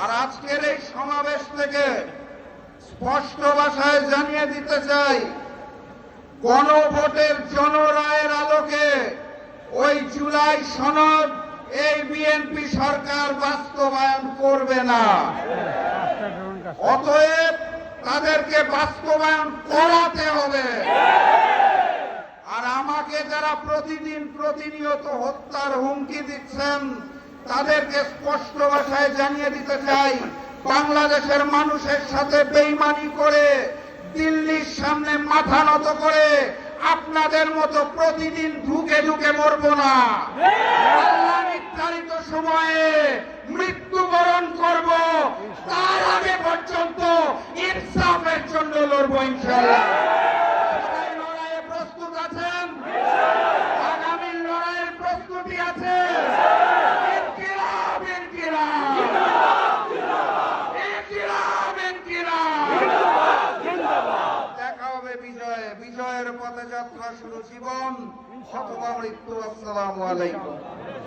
আর আজকের এই সমাবেশ থেকে স্পষ্ট ভাষায় জানিয়ে দিতে চাই, গণভোটের জনরায়ের আলোকে ওই জুলাই সনদ এই বিএনপি সরকার বাস্তবায়ন করবে না। অতএব তাদেরকে বাস্তবায়ন করাতে হবে। আর আমাকে যারা প্রতিদিন প্রতিনিয়ত হত্যার হুমকি দিচ্ছেন তাদেরকে স্পষ্ট ভাষায় জানিয়ে দিতে চাই, বাংলাদেশের মানুষের সাথে বেইমানি করে দিল্লির সামনে মাথা নত করে আপনাদের মতো প্রতিদিন ঢুকে ঢুকে মরব না। আল্লাহ নির্ধারিত সময়ে মৃত্যুবরণ করব, তার আগে পর্যন্ত ইনসাফের জন্য লড়ব ইনশাআল্লাহ। সবাই লড়াইয়ে প্রস্তুত আছেন? আগামী লড়াইয়ের প্রস্তুতি আছে? ইনকিলাব, ইনকিলাব, ইনকিলাব, ইনকিলাব। দেখা হবে বিজয়ে। বিজয়ের পথে যাত্রা শুরু জীবন অথবা মৃত্যু। আসসালামু আলাইকুম।